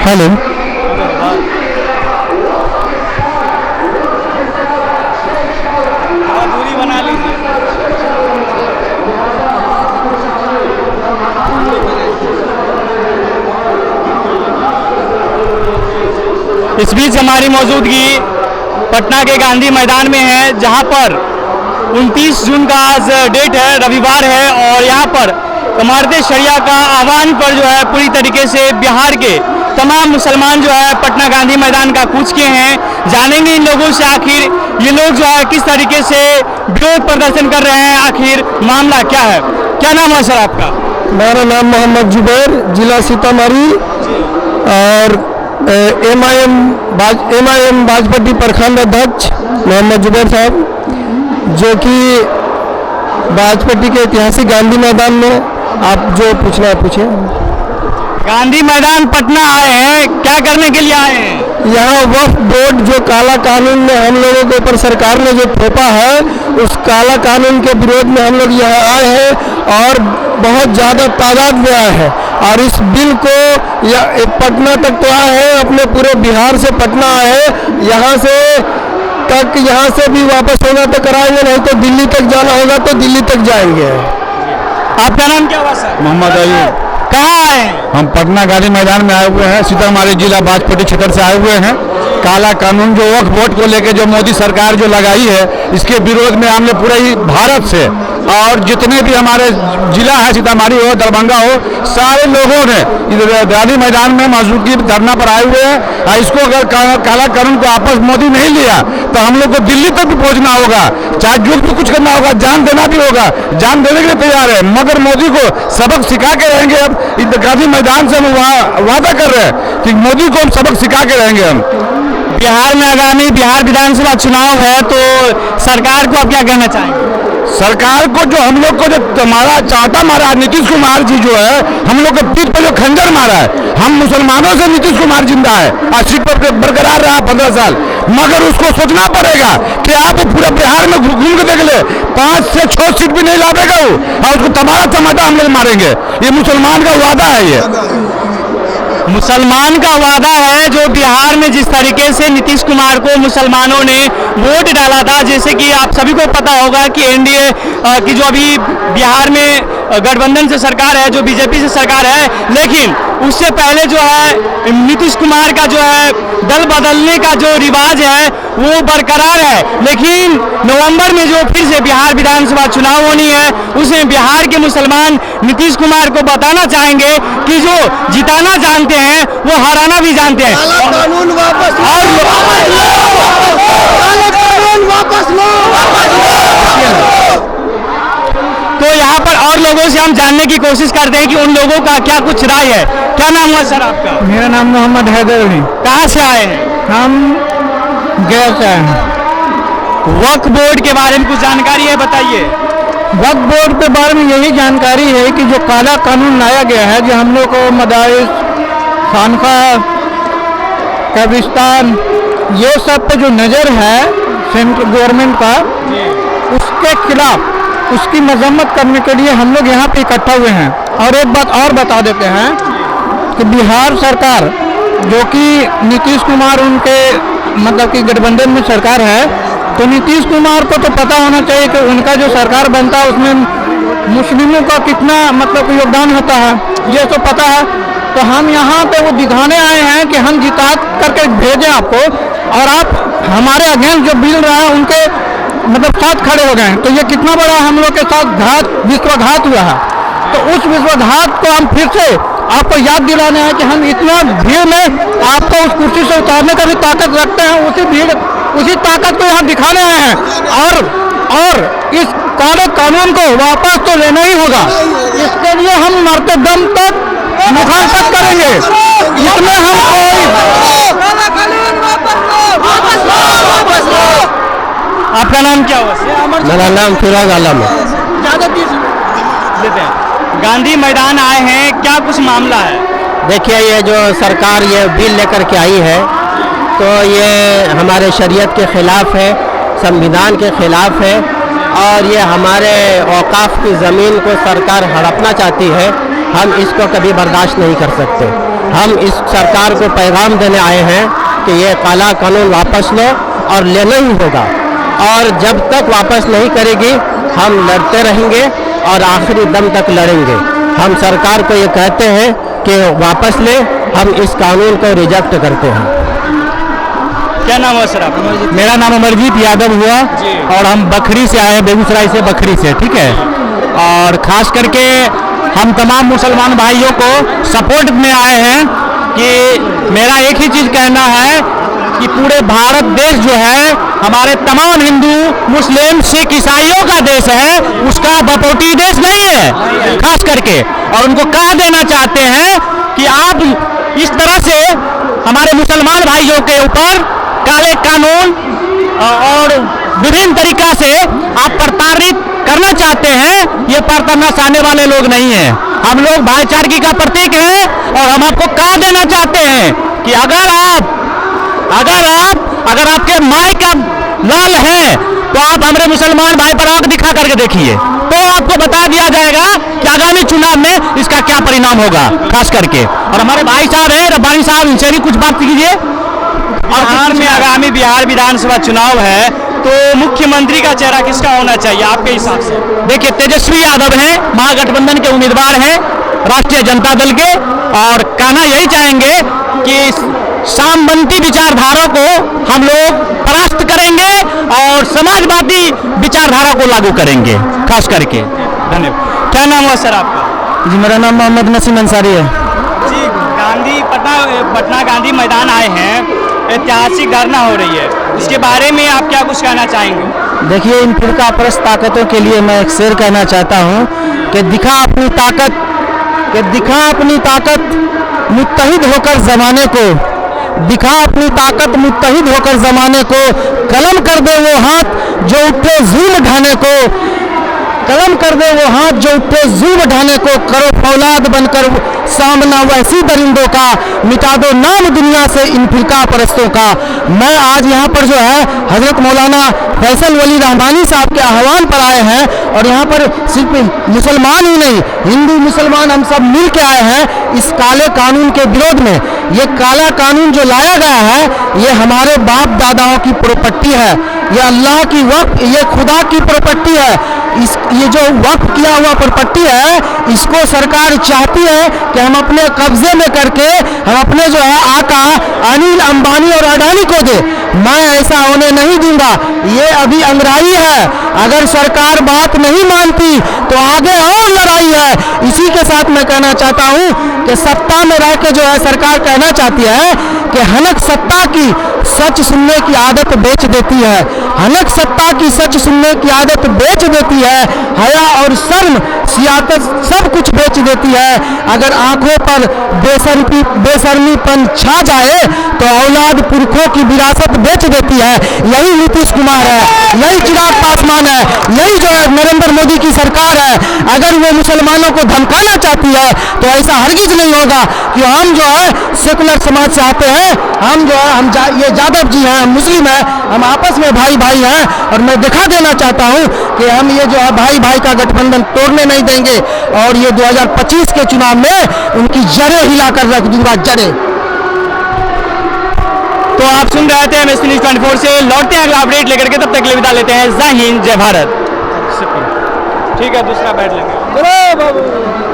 Hello. दूरी बना लीजिए। इस बीच हमारी मौजूदगी पटना के गांधी मैदान में है, जहां पर 29 जून का आज डेट है, रविवार है, और यहाँ पर इमारत शरिया का आह्वान पर जो है पूरी तरीके से बिहार के तमाम मुसलमान जो है पटना गांधी मैदान का कूच किए हैं। जानेंगे इन लोगों से आखिर ये लोग जो है किस तरीके से विरोध प्रदर्शन कर रहे हैं, आखिर मामला क्या है। क्या नाम है सर आपका? मेरा नाम मोहम्मद जुबैर, जिला सीतामढ़ी, और एमआईएम बाजपट्टी प्रखंड अध्यक्ष मोहम्मद जुबैर साहब, जो कि बाजपट्टी के ऐतिहासिक गांधी मैदान में आप जो पूछना है पूछिए। गांधी मैदान पटना आए हैं, क्या करने के लिए आए हैं? यहाँ वक्फ बोर्ड जो काला कानून में हम लोगों के ऊपर सरकार ने जो थोपा है, उस काला कानून के विरोध में हम लोग यहाँ आए हैं और बहुत ज़्यादा तादाद में आए हैं। और इस बिल को पटना तक तो आए हैं, अपने पूरे बिहार से पटना आए हैं, यहाँ से भी वापस होगा तो कराएंगे, नहीं तो दिल्ली तक जाना होगा तो दिल्ली तक जाएंगे। आपका नाम क्या हुआ सर? मोहम्मद अयूब। कहाँ आए हैं? हम पटना गांधी मैदान में आए हुए हैं, सीतामढ़ी जिला बाजपट्टी क्षेत्र से आए हुए हैं। काला कानून जो वक्फ बोर्ड को लेकर जो मोदी सरकार जो लगाई है, इसके विरोध में हमने पूरे ही भारत से और जितने भी हमारे जिला है, सीतामढ़ी हो, दरभंगा हो, सारे लोगों ने गांधी मैदान में मौजूदगी धरना पर आए हुए हैं। और इसको अगर काला कानून को वापस मोदी नहीं लिया तो हम लोग को दिल्ली तक भी पहुंचना होगा, चाहे जो भी कुछ करना होगा, जान देना भी होगा, जान देने के लिए तैयार है, मगर मोदी को सबक सिखा के रहेंगे। अब गांधी मैदान से हम वादा कर रहे हैं कि मोदी को हम सबक सिखा के रहेंगे। हम बिहार में आगामी बिहार विधानसभा चुनाव है, तो सरकार को आप क्या कहना चाहेंगे? सरकार को जो हम लोग को जो चाटा मारा नीतीश कुमार जी जो है, हम लोग के पीठ पर जो खंजर मारा है, हम मुसलमानों से नीतीश कुमार जिंदा है और सीट पर बरकरार रहा 15 साल, मगर उसको सोचना पड़ेगा कि आप पूरा बिहार में घूम के देख ले, 5 से 6 सीट भी नहीं लावेगा वो, और उसको तमारा टमाटा हम लोग मारेंगे। ये मुसलमान का वादा है। ये मुसलमान का वादा है, जो बिहार में जिस तरीके से नीतीश कुमार को मुसलमानों ने वोट डाला था, जैसे कि आप सभी को पता होगा कि एनडीए की जो अभी बिहार में गठबंधन से सरकार है, जो बीजेपी से सरकार है, लेकिन उससे पहले जो है नीतीश कुमार का जो है दल बदलने का जो रिवाज है वो बरकरार है। लेकिन नवंबर में जो फिर से बिहार विधानसभा चुनाव होनी है, उसमें बिहार के मुसलमान नीतीश कुमार को बताना चाहेंगे कि जो जिताना जानते हैं वो हराना भी जानते हैं। कानून वापस तो यहाँ पर और लोगों से हम जानने की कोशिश करते हैं कि उन लोगों का क्या कुछ राय है। क्या नाम हुआ सर आपका? मेरा नाम मोहम्मद हैदर अली। कहाँ से आए हैं? हम गया से आए हैं। वक्फ बोर्ड के बारे में कुछ जानकारी है, बताइए। वक्फ बोर्ड के बारे में यही जानकारी है कि जो काला कानून लाया गया है, जो हम लोग को मदारिस, खानका, कब्रिस्तान, ये सब पे जो नज़र है सेंट्रल गवर्नमेंट का, उसके खिलाफ उसकी मजम्मत करने के लिए हम लोग यहाँ पे इकट्ठा हुए हैं। और एक बात और बता देते हैं कि बिहार सरकार, जो कि नीतीश कुमार उनके मतलब कि गठबंधन में सरकार है, तो नीतीश कुमार को तो पता होना चाहिए कि उनका जो सरकार बनता है उसमें मुस्लिमों का कितना मतलब योगदान होता है, ये तो पता है। तो हम यहाँ पे वो दिखाने आए हैं कि हम जिता करके भेजें आपको, और आप हमारे अगेंस्ट जो बिल रहा है उनके मतलब साथ खड़े हो गए। तो ये कितना बड़ा हम लोग के साथ विश्वासघात हुआ है। तो उस विश्वासघात को हम फिर से आपको याद दिलाने हैं कि हम इतना भीड़ में आपको उस कुर्सी से उतारने का भी ताकत रखते हैं, उसी ताकत को यहाँ दिखाने आए हैं। और इस काले कानून को वापस तो लेना ही होगा। इसके लिए हम मरते दम तक मुखालफत करेंगे। इसमें हम आपका नाम क्या हुआ? मेरा नाम फिराज आलम है। लेते हैं। गांधी मैदान आए हैं, क्या कुछ मामला है? देखिए, ये जो सरकार ये बिल लेकर के आई है, तो ये हमारे शरीयत के ख़िलाफ़ है, संविधान के ख़िलाफ़ है, और ये हमारे औकाफ की ज़मीन को सरकार हड़पना चाहती है। हम इसको कभी बर्दाश्त नहीं कर सकते। हम इस सरकार को पैगाम देने आए हैं कि ये काला कानून वापस लो और लेना ही होगा, और जब तक वापस नहीं करेगी हम लड़ते रहेंगे और आखिरी दम तक लड़ेंगे। हम सरकार को ये कहते हैं कि वापस ले, हम इस कानून को रिजेक्ट करते हैं। क्या नाम है सर आपका? मेरा नाम अमरजीत यादव हुआ जी। और हम बखरी से आए हैं, बेगूसराय से, बखरी से, ठीक है। और खास करके हम तमाम मुसलमान भाइयों को सपोर्ट में आए हैं कि मेरा एक ही चीज़ कहना है कि पूरे भारत देश जो है हमारे तमाम हिंदू मुस्लिम सिख ईसाइयों का देश है, उसका बपोटी देश नहीं है खास करके। और उनको कह देना चाहते हैं कि आप इस तरह से हमारे मुसलमान भाइयों के ऊपर काले कानून और विभिन्न तरीका से आप प्रताड़ित करना चाहते हैं, ये प्रताड़ना सहने वाले लोग नहीं हैं। हम लोग भाईचारगी का प्रतीक हैं और हम आपको कह देना चाहते हैं कि अगर आपके माई का लाल है तो आप हमारे मुसलमान भाई पर आंख दिखा करके देखिए, तो आपको बता दिया जाएगा कि आगामी चुनाव में इसका क्या परिणाम होगा खास करके। और हमारे भाई साहब हैं रब्बानी साहब, इनसे भी कुछ बात कीजिए। बिहार में आगामी बिहार विधानसभा चुनाव है, तो मुख्यमंत्री का चेहरा किसका होना चाहिए आपके हिसाब से? देखिए, तेजस्वी यादव हैं, महागठबंधन के उम्मीदवार हैं राष्ट्रीय जनता दल के, और कहना यही चाहेंगे कि सामंती विचारधारा को हम लोग परास्त करेंगे और समाजवादी विचारधारा को लागू करेंगे खास करके। धन्यवाद। क्या नाम हुआ सर आपका? जी, मेरा नाम मोहम्मद नसीम अंसारी है। जी, पटना गांधी मैदान आए हैं, ऐतिहासिक धरना हो रही है, इसके बारे में आप क्या कुछ कहना चाहेंगे? देखिए, इन फिरका परस्त ताकतों के लिए मैं एक शेर कहना चाहता हूँ कि दिखा अपनी ताकत मुत्तहिद होकर ज़माने को, दिखा अपनी ताकत मुत्तहिद होकर ज़माने को, कलम कर दे वो हाथ जो उठे जुल्म ढाने को, कलम कर दे वो हाथ जो उठे जुल्म ढाने को, करो फौलाद बनकर सामना वैसी दरिंदों का, मिटा दो नाम दुनिया से इन फिरका परस्तों का। मैं आज यहाँ पर जो है हज़रत मौलाना फैसल वली रहमानी साहब के आह्वान पर आए हैं, और यहाँ पर सिर्फ मुसलमान ही नहीं, हिंदू मुसलमान हम सब मिल के आए हैं इस काले कानून के विरोध में। ये काला कानून जो लाया गया है, ये हमारे बाप दादाओं की प्रॉपर्टी है, ये अल्लाह की वक्फ, ये खुदा की प्रॉपर्टी है। ये जो वक्फ किया हुआ प्रॉपर्टी है, इसको सरकार चाहती है कि हम अपने कब्जे में करके हम अपने जो है आका अनिल अंबानी और अडानी को दे। मैं ऐसा होने नहीं दूंगा, ये अभी अंगड़ाई है। अगर सरकार बात नहीं मानती तो आगे और लड़ाई है। इसी के साथ मैं कहना चाहता हूँ कि सत्ता में रह के जो है सरकार कहना चाहती है कि हनक सत्ता की सच सुनने की आदत बेच देती है, हनक सत्ता की सच सुनने की आदत बेच देती है, हया और शर्म सियासत सब कुछ बेच देती है। अगर आंखों पर बेशर्मीपन छा जाए तो औलाद पुरखों की विरासत बेच देती है। यही नीतीश कुमार है, यही चिराग पासवान है, यही जो है नरेंद्र मोदी की सरकार है। अगर वो मुसलमानों को धमकाना चाहती है तो ऐसा हरगिज नहीं होगा कि हम जो है सेकुलर समाज से आते हैं, हम जो है ये यादव जी हैं, हम मुस्लिम हैं, हम आपस में भाई भाई हैं। और मैं दिखा देना चाहता हूँ कि हम ये जो है भाई भाई का गठबंधन तोड़ने नहीं देंगे, और ये 2025 के चुनाव में उनकी जड़ें हिलाकर रख दूंगा, जड़ें। तो आप सुन रहे थे MS न्यूज़ 24 से, लौटते हैं अगला अपडेट लेकर के, तब तक के लिए विदा लेते हैं। जय हिंद, जय भारत। ठीक है, दूसरा बैठ लेंगे।